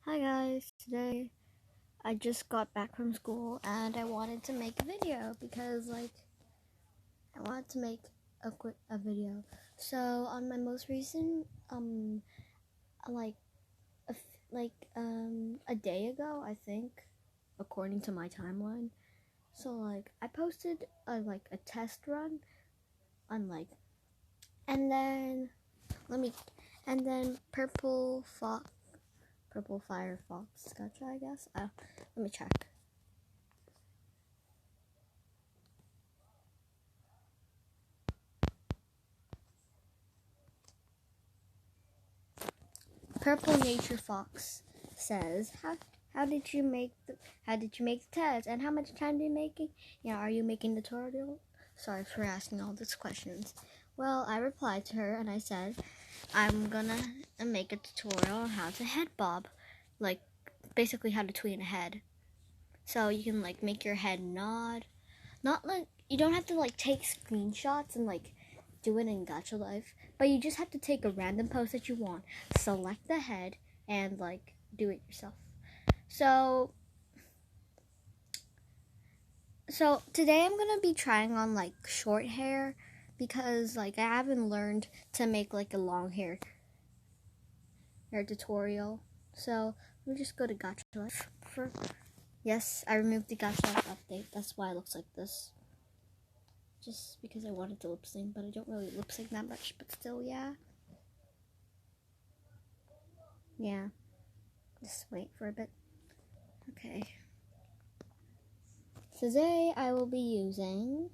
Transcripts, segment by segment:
Hi guys, today I just got back from school and I wanted to make a video because I wanted to make a video. So on my most recent like a day ago, I think, according to my timeline. So I posted a test run on and then let me and then Purple Firefox Gacha, I guess. Let me check. Purple Nature Fox says, how did you make the test, and how much time do you making? Yeah, are you making the tutorial? Sorry for asking all these questions. Well, I replied to her and I said, I'm gonna make a tutorial on how to head bob, basically how to tween a head. So you can make your head nod. Not you don't have to take screenshots and do it in Gacha Life, but you just have to take a random pose that you want, select the head, and do it yourself. So today I'm gonna be trying on short hair because I haven't learned to make a long hair tutorial. So let me just go to Gacha Life for. Yes, I removed the Gacha Life update. That's why it looks like this. Just because I wanted to lip sync, but I don't really lip sync that much, but still, yeah. Yeah. Just wait for a bit. Okay. Today I will be using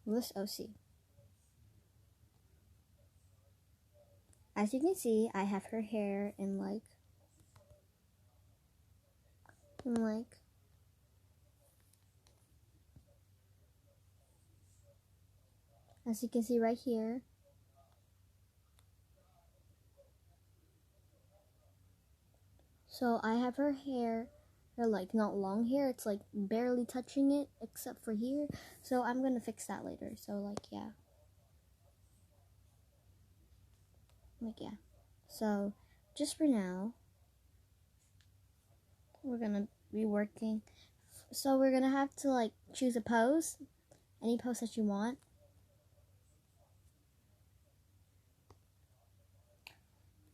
this OC. As you can see, I have her hair in as you can see right here. So I have her hair, not long hair, it's barely touching it except for here. So I'm gonna fix that later. So yeah. Yeah. So just for now, we're gonna be working. So we're gonna have to choose a pose, any pose that you want.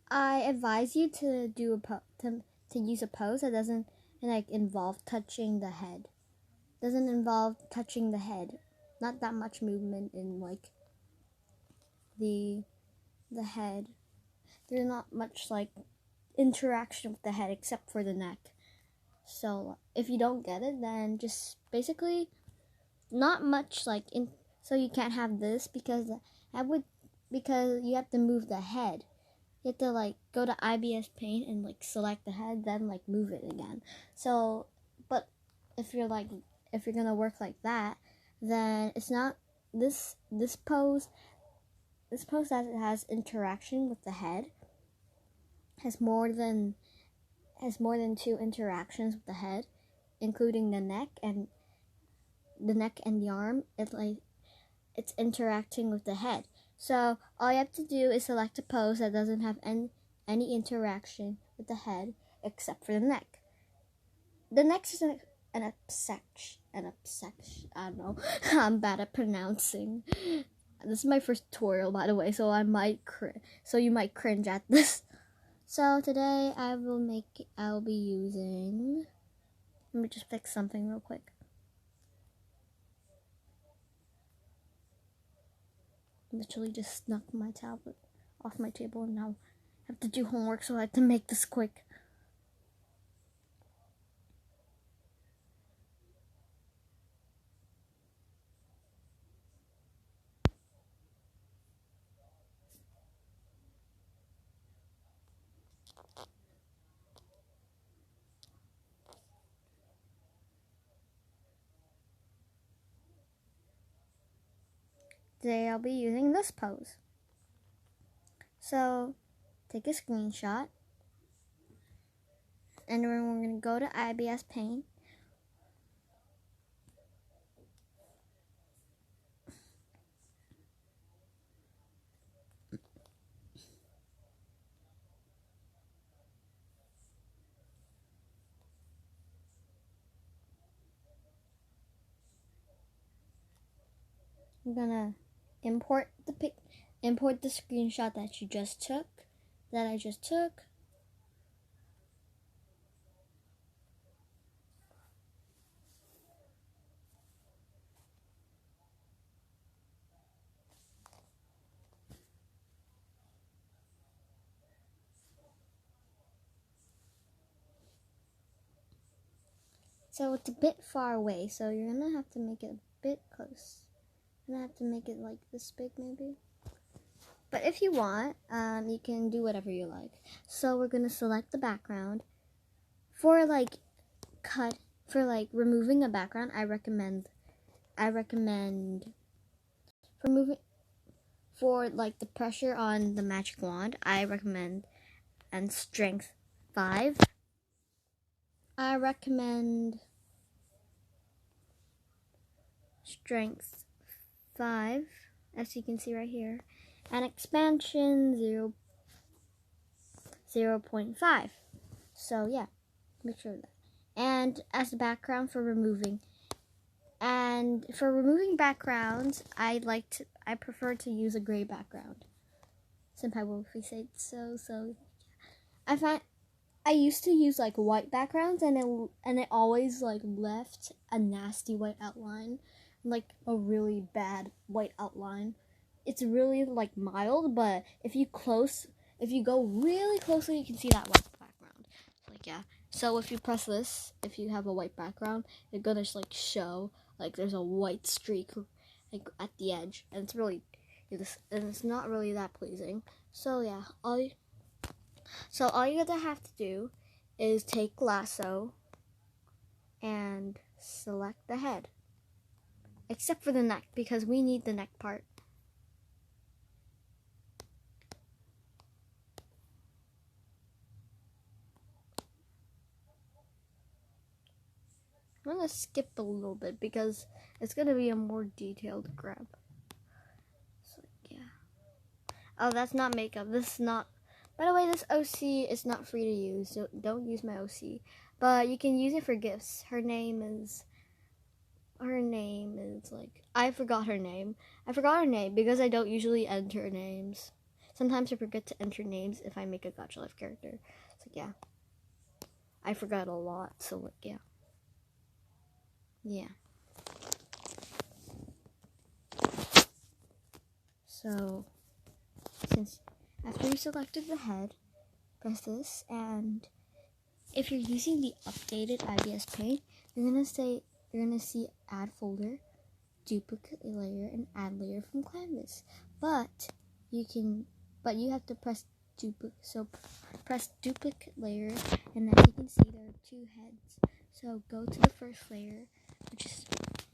I advise you to do to use a pose that doesn't involve touching the head. Doesn't involve touching the head. Not that much movement in the head. There's not much interaction with the head except for the neck. So if you don't get it, then just basically not much so you can't have this because you have to move the head. You have to go to Ibispaint and select the head, then move it again. So, but if you're gonna work like that, then it's not this pose. This pose that it has interaction with the head has more than 2 interactions with the head, including the neck and the arm. It's interacting with the head. So all you have to do is select a pose that doesn't have any interaction with the head except for the neck. The neck is an absection. I don't know. I'm bad at pronouncing. This is my first tutorial, by the way, so you might cringe at this. So today I'll be using. Let me just fix something real quick. Literally just snuck my tablet off my table and now I have to do homework, so I have to make this quick. Today I'll be using this pose. So take a screenshot and then we're going to go to Ibispaint. I'm gonna import the screenshot that I just took. So it's a bit far away, so you're gonna have to make it a bit close. You're gonna have to make it like this big maybe. But if you want, you can do whatever you like. So we're gonna select the background. For removing a background, I recommend for like the pressure on the magic wand, I recommend and strength 5. I recommend strength 5, as you can see right here, and expansion 0.5. So yeah, make sure of that. And as the background for removing, backgrounds, I prefer to use a gray background. Senpai will say so. I used to use like white backgrounds, and it always like left a nasty white outline, like a really bad white outline. It's really like mild, but if you go really closely, you can see that white background. Like yeah. So if you press this, if you have a white background, it's gonna just like show like there's a white streak like at the edge, and it's not really that pleasing. So yeah, all you're gonna have to do is take lasso and select the head, except for the neck, because we need the neck part. I'm gonna skip a little bit because it's gonna be a more detailed grab. So yeah. Oh, that's not makeup. This is not. By the way, this OC is not free to use, so don't use my OC. But you can use it for gifts. Her name is like, I forgot her name because I don't usually enter names. Sometimes I forget to enter names if I make a Gacha Life character. So yeah, I forgot a lot. So like yeah. So since after you selected the head, press this, and if you're using the updated Ibispaint, you're gonna see add folder, duplicate layer, and add layer from canvas. But you have to press press duplicate layer, and as you can see, there are 2 heads. So go to the first layer, which is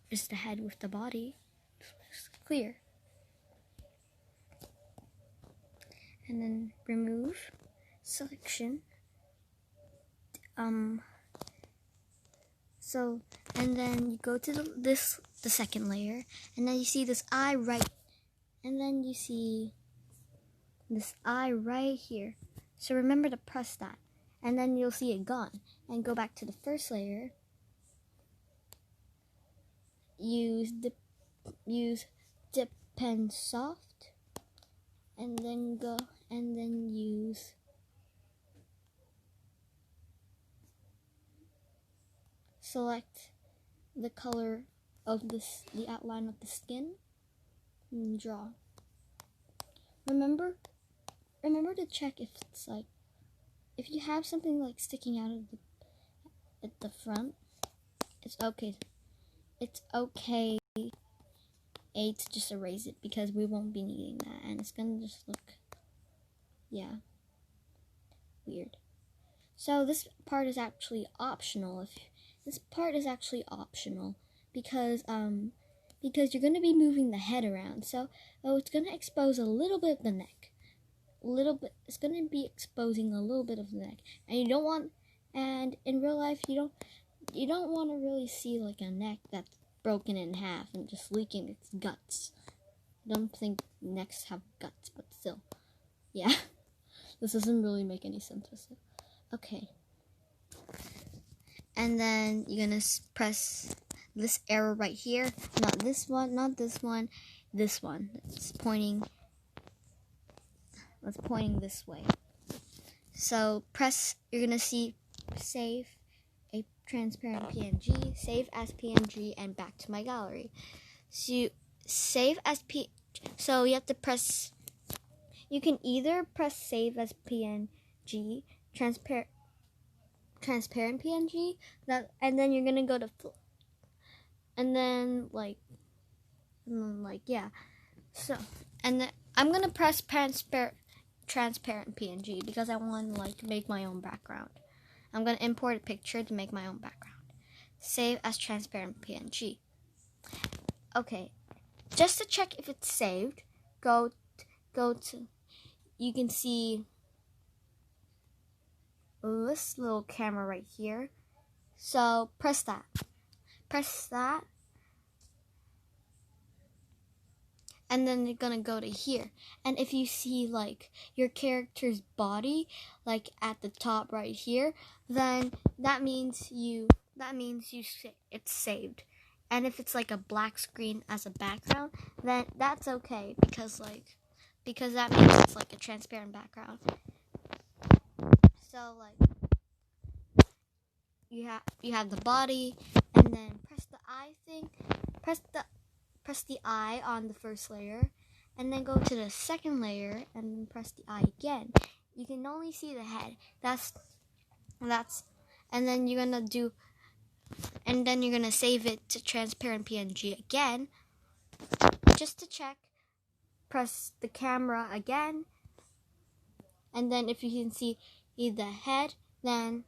just the head with the body. Clear. And then remove selection. And then you go to the second layer, and then you see this eye right, and then you see this eye right here. So remember to press that, and then you'll see it gone. And go back to the first layer. Use dip pen soft, and then use select the color of the outline of the skin, and draw. Remember to check if it's like, if you have something like sticking out of at the front, it's okay. It's okay to just erase it, because we won't be needing that, and it's gonna just look, yeah, weird. So this part is actually optional. Because you're gonna be moving the head around, so it's gonna expose a little bit of the neck. It's gonna be exposing a little bit of the neck, and you don't want. And in real life, you don't want to really see like a neck that's broken in half and just leaking its guts. I don't think necks have guts, but still, yeah. This doesn't really make any sense with it. Okay. And then you're gonna press this arrow right here. Not this one, this one. It's pointing this way. So you're gonna see save a transparent PNG, save as PNG, and back to my gallery. So you save as so you have to press, you can either press save as PNG, transparent PNG, and then you're gonna go to and then yeah. So and then I'm gonna press transparent PNG because I want to make my own background. I'm gonna import a picture to make my own background. Save as transparent PNG. Okay, just to check if it's saved, go to. You can see this little camera right here. So press that. And then you're gonna go to here. And if you see your character's body at the top right here, then that means it's saved. And if it's a black screen as a background, then that's okay because that means it's a transparent background. So you have the body, and then press the eye thing. Press the eye on the first layer, and then go to the second layer and then press the eye again. You can only see the head. That's and then you're gonna save it to transparent PNG again. Just to check, press the camera again, and then if you can see the head, then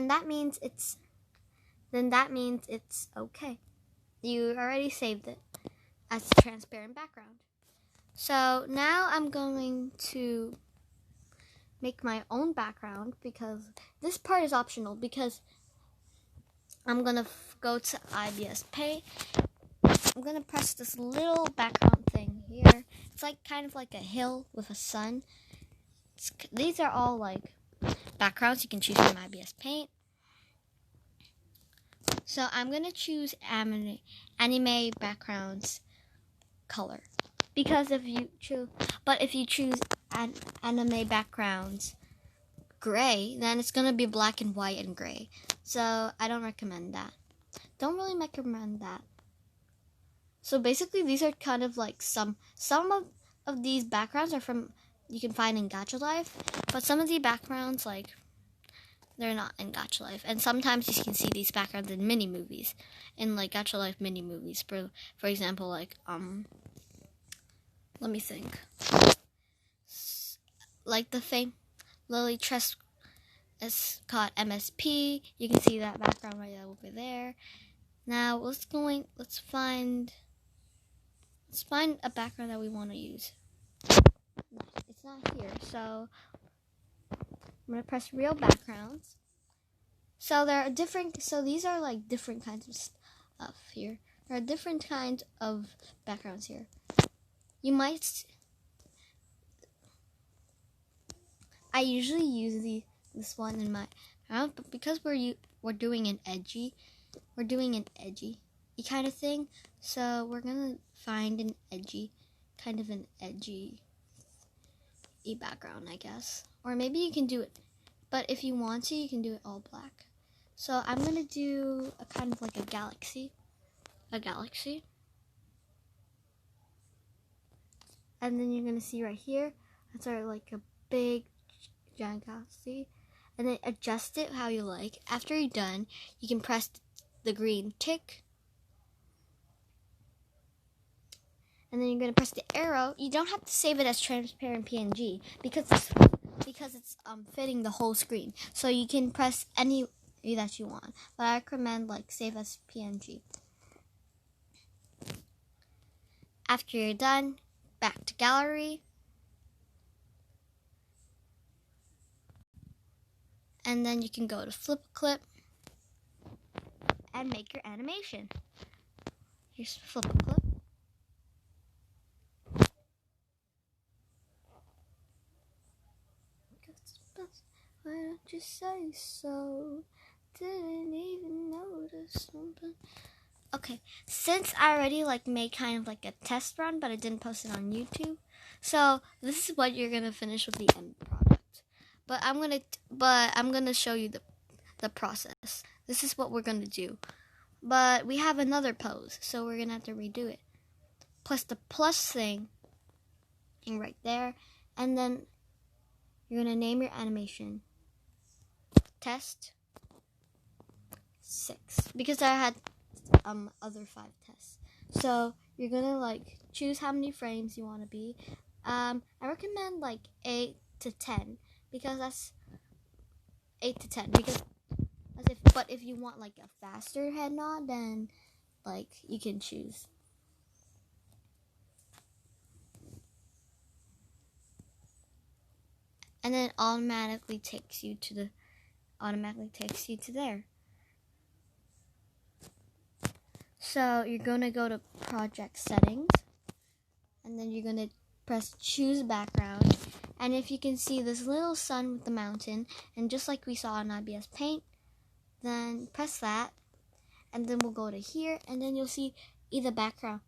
that means it's okay. You already saved it as a transparent background. So now I'm going to make my own background because this part is optional, because I'm going to go to Ibispaint. I'm going to press this little background thing here. It's kind of like a hill with a sun. These are all backgrounds you can choose from Ibispaint. So I'm going to choose anime backgrounds color. Because if you choose anime backgrounds gray, then it's going to be black and white and gray. So I don't recommend that. So basically these are kind of some of these backgrounds are you can find in Gacha Life, but some of the backgrounds they're not in Gacha Life. And sometimes you can see these backgrounds in mini movies. In Gacha Life mini movies. For example, let me think. The fame Lily Tress is called MSP. You can see that background right over there. Now let's find a background that we want to use. It's not here, so I'm gonna press real backgrounds. So there are these are different kinds of stuff here. There are different kinds of backgrounds here. I usually use this one in my but because we're doing an edgy kind of thing, so we're gonna find an edgy background, I guess. Or maybe you can do it, but if you want to, you can do it all black. So I'm gonna do a kind of a galaxy. And then you're gonna see right here, that's our a big giant galaxy. And then adjust it how you like. After you're done, you can press the green tick. And then you're gonna press the arrow. You don't have to save it as transparent PNG because it's fitting the whole screen. So you can press any that you want. But I recommend save as PNG. After you're done, back to gallery. And then you can go to Flipaclip and make your animation. Here's Flipaclip. Why don't you say so? Didn't even notice something. Okay, since I already like made kind of like a test run, but I didn't post it on YouTube, so this is what you're gonna finish with the end product. But I'm gonna show you the process. This is what we're gonna do. But we have another pose, so we're gonna have to redo it. Plus the plus thing right there, and then you're gonna name your animation test 6 because I had other 5 tests. So you're gonna like choose how many frames you want to be. I recommend like 8 to 10 because that's 8 to 10 because but if you want like a faster head nod, then like you can choose. And then it automatically takes you to there. So you're gonna go to project settings, and then you're gonna press choose background. And if you can see this little sun with the mountain, and just like we saw in Ibispaint, then press that, and then we'll go to here, and then you'll see either background,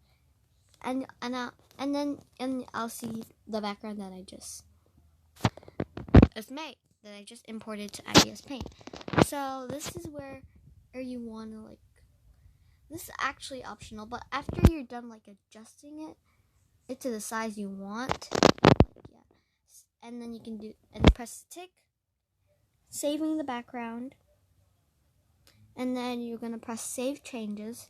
and I'll see the background that I just made, that I just imported to Ibispaint. So this is where you want to like. This is actually optional, but after you're done like adjusting it to the size you want, yeah, and then you can press tick, saving the background, and then you're gonna press save changes.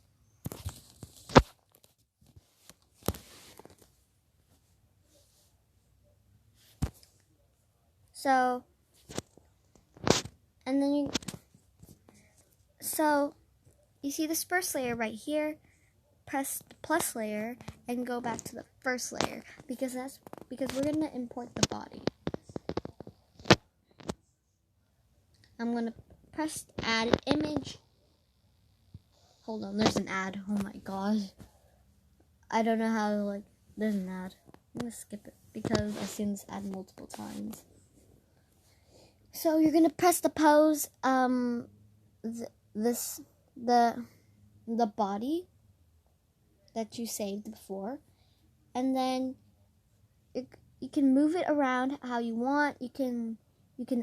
So, and then you see this first layer right here. Press the plus layer and go back to the first layer because we're gonna import the body. I'm gonna press add image. Hold on, there's an ad. Oh my gosh, I don't know how to like. There's an ad. I'm gonna skip it because I've seen this ad multiple times. So you're gonna press the pose. The body that you saved before, and then you can move it around how you want. You can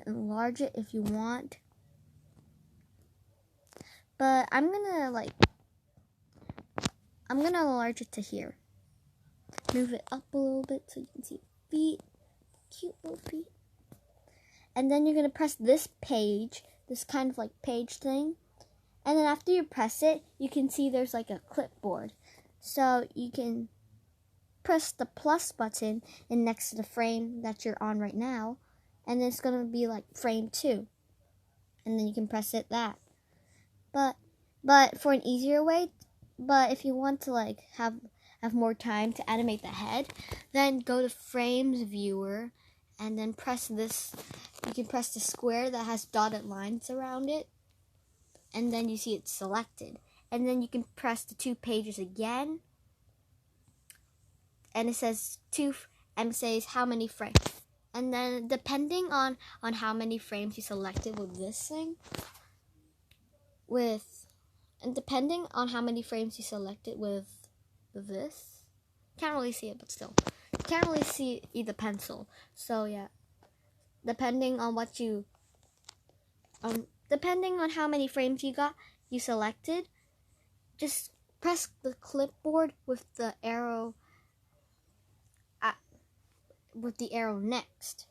enlarge it if you want, but I'm gonna enlarge it to here. Move it up a little bit so you can see feet, cute little feet, and then you're gonna press this page, this kind of like page thing, and then after you press it, you can see there's like a clipboard. So you can press the plus button and next to the frame that you're on right now, and it's gonna be like frame 2, and then you can press it that. But for an easier way, but if you want to like have more time to animate the head, then go to frames viewer, and then press this. You can press the square that has dotted lines around it, and then you see it's selected. And then you can press the 2 pages again, and it says 2, and it says how many frames. And then depending on how many frames you selected with this thing, and depending on how many frames you selected with this, can't really see it, but still, can't really see either pencil. So yeah, depending on depending on how many frames you selected, just press the clipboard with the arrow next,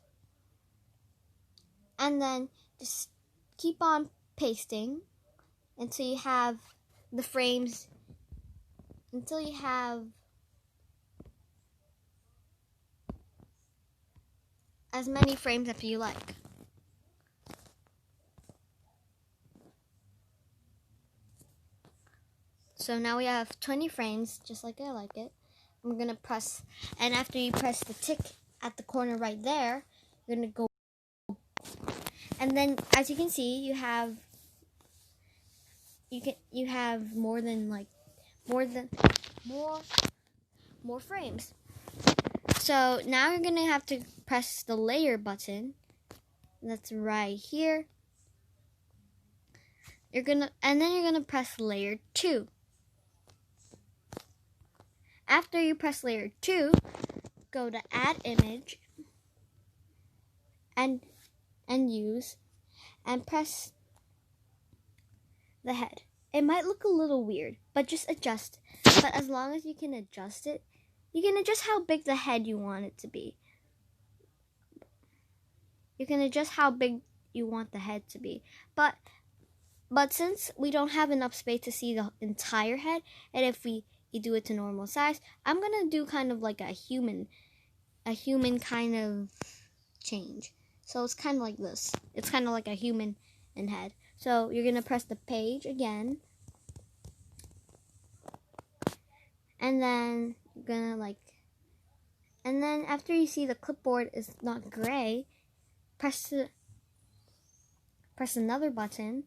and then just keep on pasting until you have the frames, until you have as many frames as you like. So now we have 20 frames, just like I like it. I'm gonna press, and after you press the tick at the corner right there, you're gonna go, and then as you can see, you have more frames. So now you're gonna have to press the layer button. That's right here. And then you're gonna press layer 2. after you press layer 2, go to add image and use and press the head. It might look a little weird, but just adjust. But as long as you can adjust it, you can adjust how big the head you want it to be. You can adjust how big you want the head to be. But since we don't have enough space to see the entire head, and if you do it to normal size, I'm gonna do kind of like a human kind of change. So it's kind of like this. It's kind of like a human and head. So you're gonna press the page again, and then you're gonna and then after you see the clipboard is not gray, press another button,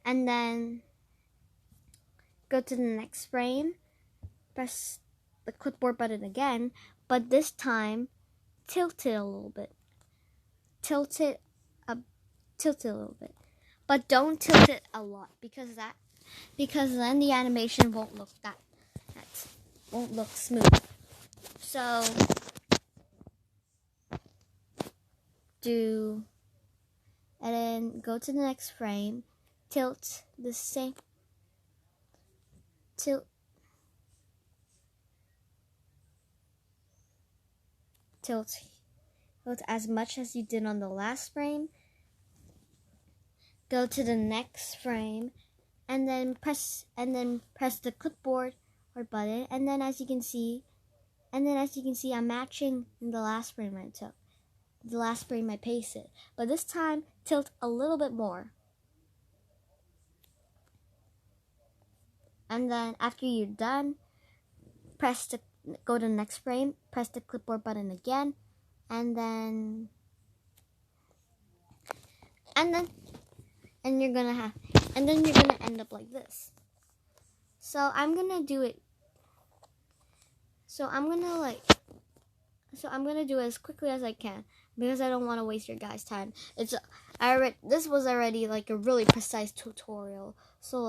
and then go to the next frame, press the clipboard button again, but this time tilt it a little bit. Tilt it a little bit. But don't tilt it a lot because then the animation won't look won't look smooth. So and then go to the next frame, tilt as much as you did on the last frame. Go to the next frame and then press the clipboard or button, and then as you can see I'm matching in the last frame I took. The last frame I pasted. But this time tilt a little bit more. And then after you're done, go to the next frame, press the clipboard button again, and you're gonna end up like this. So I'm gonna do it. So I'm gonna do it as quickly as I can because I don't want to waste your guys' time. This was already like a really precise tutorial. So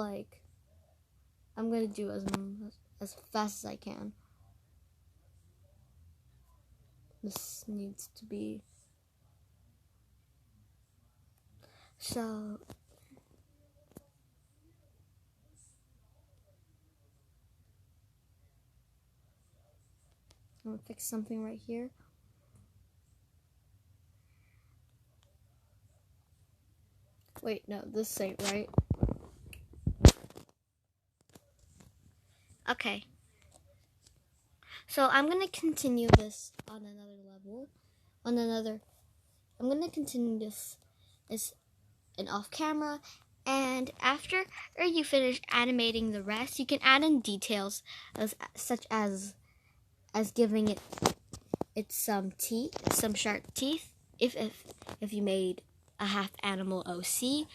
I'm gonna do as fast as I can. This needs to be so. I'm gonna fix something right here. Wait, no, this ain't right. Okay. So I'm gonna continue this on another level. I'm gonna continue this in off camera, and after you finish animating the rest, you can add in details such as giving it some teeth, some sharp teeth, if you made a half animal OC,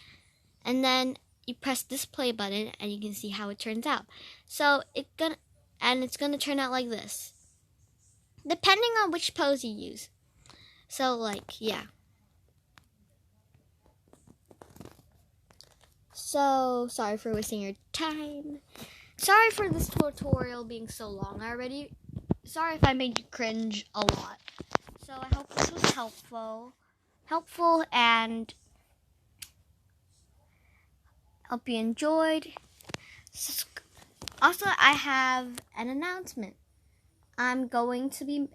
and then you press this play button and you can see how it turns out. So it's gonna turn out like this, depending on which pose you use. So yeah. So sorry for wasting your time. Sorry for this tutorial being so long already. Sorry if I made you cringe a lot. So I hope this was helpful, and hope you enjoyed. Also, I have an announcement. I'm going to be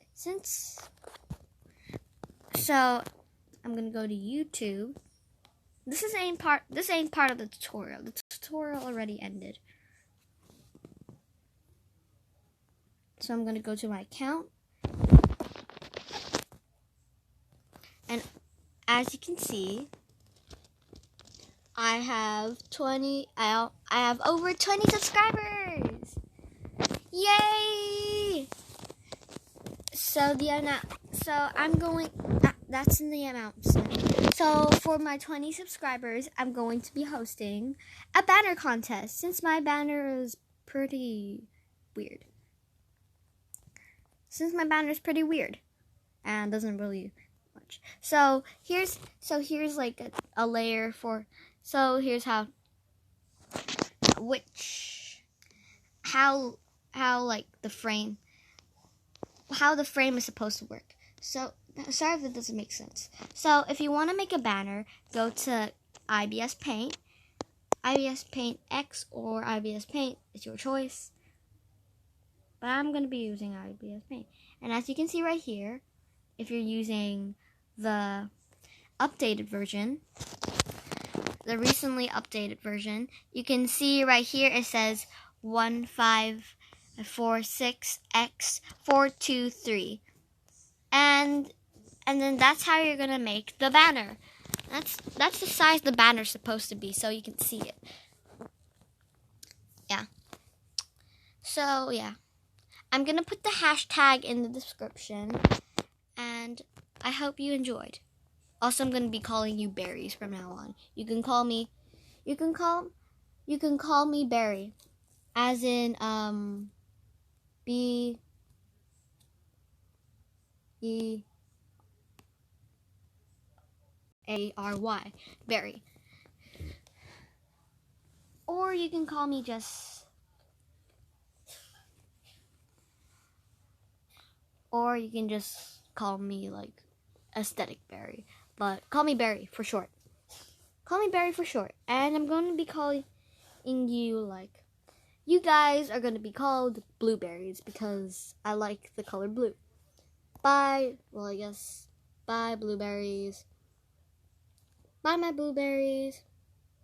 I'm gonna go to YouTube. This ain't part of the tutorial. The tutorial already ended. So I'm gonna go to my account, and as you can see, I have over 20 subscribers. Yay! That's in the announcement. So for my 20 subscribers, I'm going to be hosting a banner contest, since my banner is pretty weird. And doesn't really much. So here's like a layer for. So here's how how like the frame is supposed to work. So sorry if that doesn't make sense. So if you want to make a banner, go to Ibispaint, Ibispaint X or Ibispaint. It's your choice. But I'm going to be using Ibispaint. And as you can see right here, if you're using the updated version, the recently updated version, you can see right here it says 1546X423. And then that's how you're going to make the banner. That's the size the banner's supposed to be, so you can see it. Yeah. So, yeah. I'm going to put the hashtag in the description, and I hope you enjoyed. Also, I'm going to be calling you Berries from now on. You can call me Berry, as in B E A R Y, Berry. Or you can call me just call me like Aesthetic Berry. But call me Berry for short. Call me Berry for short. And I'm going to be calling you like, you guys are going to be called Blueberries because I like the color blue. Bye. Well, I guess bye, blueberries. Bye, my blueberries.